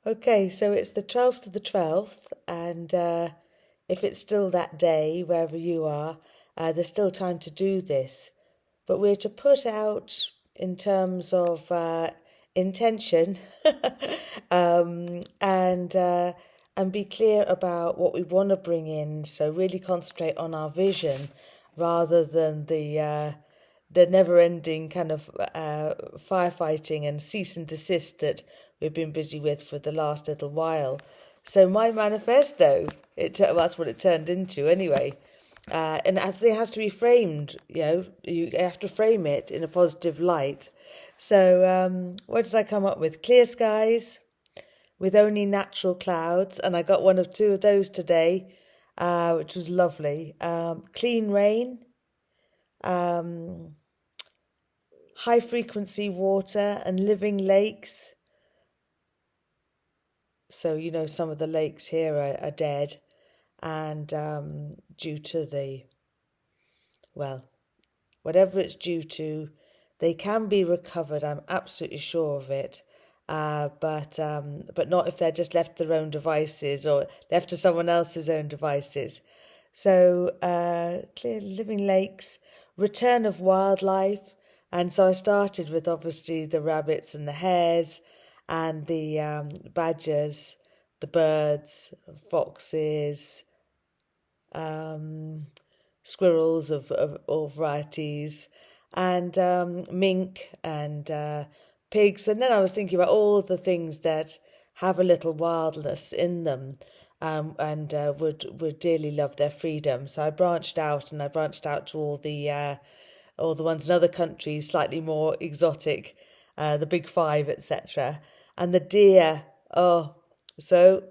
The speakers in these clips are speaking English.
Okay, so it's the 12th of the 12th, and if it's still that day, wherever you are, there's still time to do this. But we're to put out, in terms of intention, and be clear about what we want to bring in. So really concentrate on our vision rather than the never-ending kind of firefighting and cease and desist that we've been busy with for the last little while. So my manifesto, well, that's what it turned into anyway. And everything has to be framed, you have to frame it in a positive light. So what did I come up with? Clear skies with only natural clouds. And I got one of two of those today, which was lovely. Clean rain, um, high frequency water and living lakes. So, some of the lakes here are dead, and due to well, whatever it's due to, they can be recovered. I'm absolutely sure of it. But not if they're just left to their own devices or left to someone else's own devices. So clear living lakes, return of wildlife, and so I started with obviously the rabbits and the hares, and the badgers, the birds, foxes, um, squirrels of all varieties, and mink and pigs. And then I was thinking about all the things that have a little wildness in them, and would dearly love their freedom. So I branched out, and I branched out to all the ones in other countries, slightly more exotic, the big five, etc. And the deer, oh, so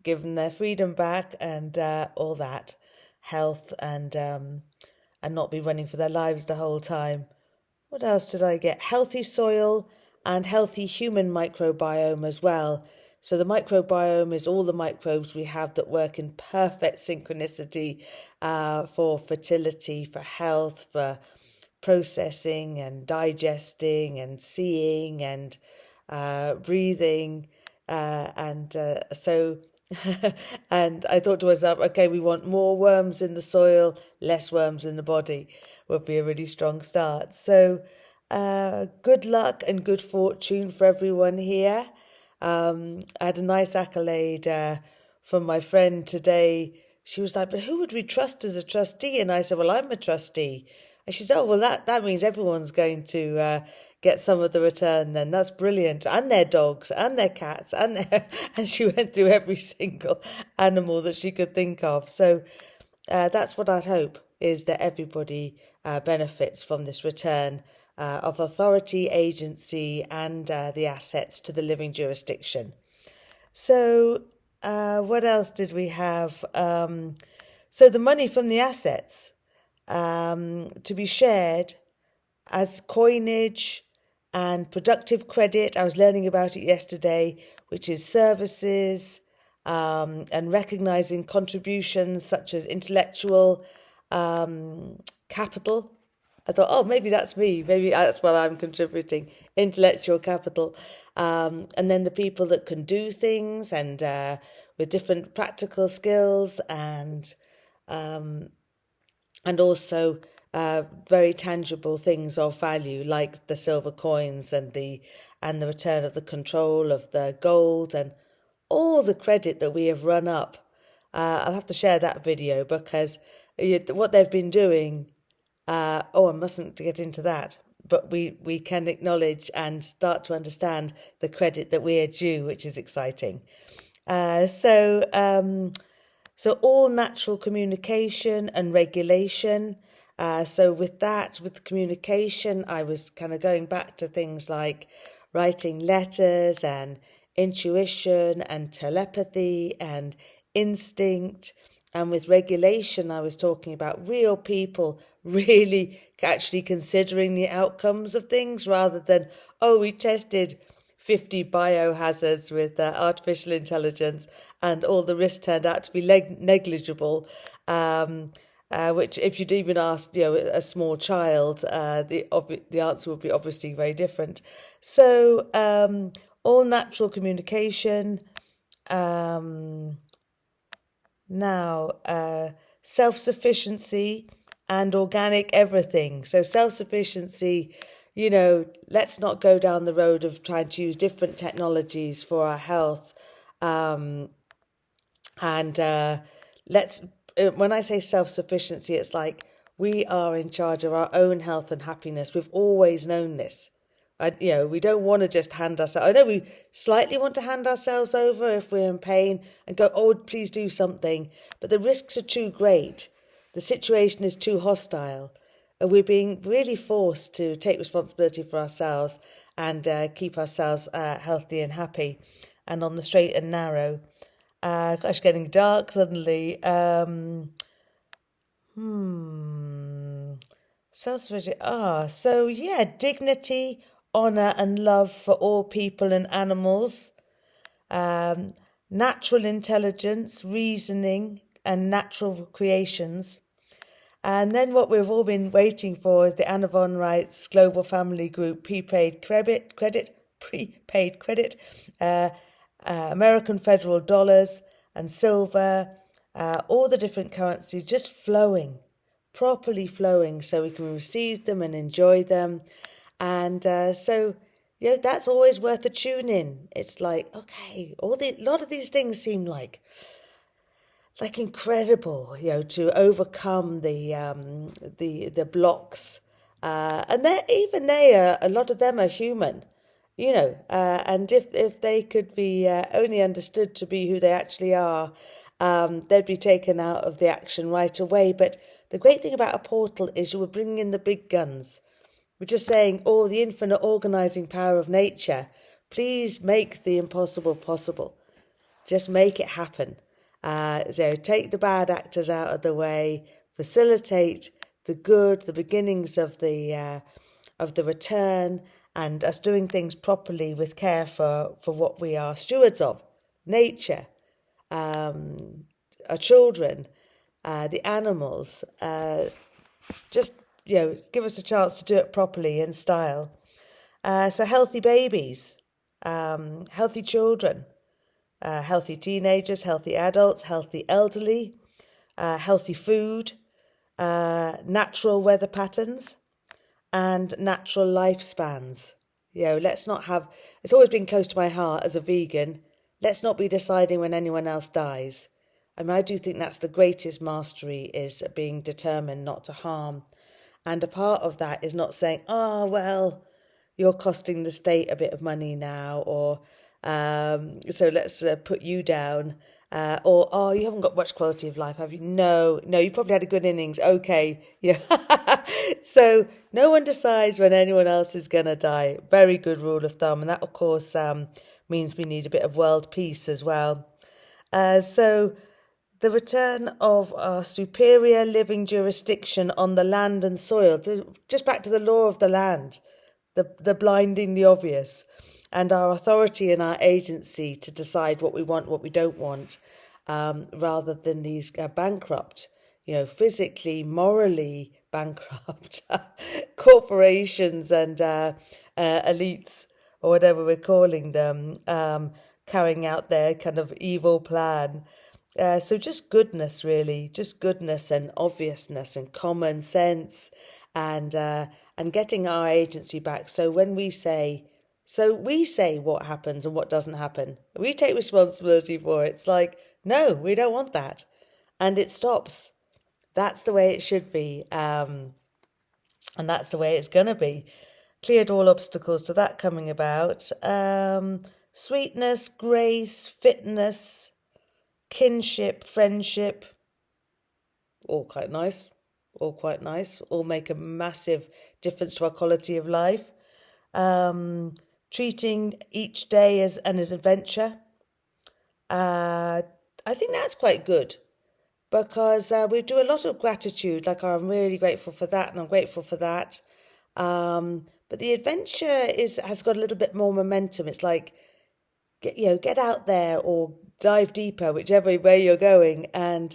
give them their freedom back, and all that health, and not be running for their lives the whole time. What else did I get? Healthy soil and healthy human microbiome as well. So the microbiome is all the microbes we have that work in perfect synchronicity for fertility, for health, for processing and digesting and seeing and breathing. And and I thought to myself, okay, we want more worms in the soil, less worms in the body would be a really strong start. So good luck and good fortune for everyone here. I had a nice accolade from my friend today. She was like, but who would we trust as a trustee? And I said, well, I'm a trustee. And she said, oh, well, that means everyone's going to get some of the return then. That's brilliant. And their dogs and their cats and she went through every single animal that she could think of. So that's what I'd hope, is that everybody benefits from this return of authority, agency, and the assets to the living jurisdiction. So what else did we have? So the money from the assets to be shared as coinage and productive credit. I was learning about it yesterday, which is services, and recognizing contributions such as intellectual capital. I thought, oh, maybe that's me. Maybe that's what I'm contributing, intellectual capital. And then the people that can do things, and with different practical skills, and also very tangible things of value, like the silver coins and the return of the control of the gold, and all the credit that we have run up. I'll have to share that video, because what they've been doing. I mustn't get into that. But we can acknowledge and start to understand the credit that we are due, which is exciting. So all natural communication and regulation. So with the communication, I was kind of going back to things like writing letters and intuition and telepathy and instinct. And with regulation, I was talking about real people really actually considering the outcomes of things, rather than, oh, we tested 50 biohazards with artificial intelligence and all the risks turned out to be negligible. Which, if you'd even asked, a small child, the answer would be obviously very different. So all natural communication, Um, now, self-sufficiency and organic everything. So self-sufficiency, let's not go down the road of trying to use different technologies for our health. Um, and let's, when I say self-sufficiency, it's like we are in charge of our own health and happiness. We've always known this. We don't want to just hand ourselves. I know we slightly want to hand ourselves over if we're in pain and go, oh, please do something. But the risks are too great. The situation is too hostile. And we're being really forced to take responsibility for ourselves and keep ourselves healthy and happy and on the straight and narrow. Gosh, getting dark suddenly. Self-sufficient. So yeah, dignity, honor, and love for all people and animals. Um, Natural intelligence, reasoning, and natural creations. And then what we've all been waiting for is the Anna von Reitz Global Family Group prepaid credit, American federal dollars and silver, all the different currencies just flowing, properly flowing, so we can receive them and enjoy them. And that's always worth a tune in. It's like, okay, a lot of these things seem like incredible, to overcome the blocks, and a lot of them are human, and if they could be only understood to be who they actually are, they'd be taken out of the action right away. But the great thing about a portal is you were bringing in the big guns. We're just saying, oh, the infinite organizing power of nature, please make the impossible possible. Just make it happen. So take the bad actors out of the way, facilitate the good, the beginnings of the return, and us doing things properly with care for what we are stewards of, nature, our children, the animals. Just give us a chance to do it properly in style. So healthy babies, healthy children. Healthy teenagers, healthy adults, healthy elderly, healthy food, natural weather patterns, and natural lifespans. Let's not have, it's always been close to my heart as a vegan, let's not be deciding when anyone else dies. I mean, I do think that's the greatest mastery, is being determined not to harm. And a part of that is not saying, well, you're costing the state a bit of money now, or so let's put you down, or you haven't got much quality of life, have you? No, you probably had a good innings. Okay, So no one decides when anyone else is gonna die. Very good rule of thumb, and that of course means we need a bit of world peace as well. So the return of our superior living jurisdiction on the land and soil, just back to the law of the land, the blindingly obvious, and our authority and our agency to decide what we want, what we don't want, rather than these bankrupt, physically, morally bankrupt corporations and elites, or whatever we're calling them, carrying out their kind of evil plan. So just goodness, really, just goodness and obviousness and common sense, and getting our agency back. So when we say what happens and what doesn't happen. We take responsibility for it. It's like, no, we don't want that, and it stops. That's the way it should be, and that's the way it's gonna be. Cleared all obstacles to that coming about. Sweetness, grace, fitness, kinship, friendship, all quite nice, all make a massive difference to our quality of life. Treating each day as an adventure. I think that's quite good, because we do a lot of gratitude, like, I'm really grateful for that and I'm grateful for that. But the adventure has got a little bit more momentum. It's like, get out there or dive deeper, whichever way you're going, and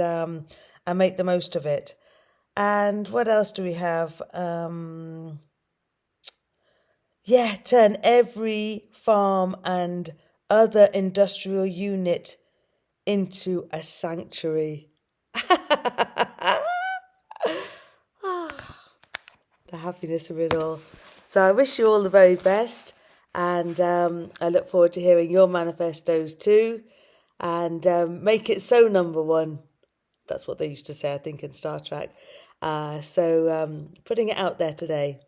make the most of it. And what else do we have? Turn every farm and other industrial unit into a sanctuary. The happiness of it all. So I wish you all the very best, and I look forward to hearing your manifestos too, and make it so, number one. That's what they used to say, I think, in Star Trek. So putting it out there today.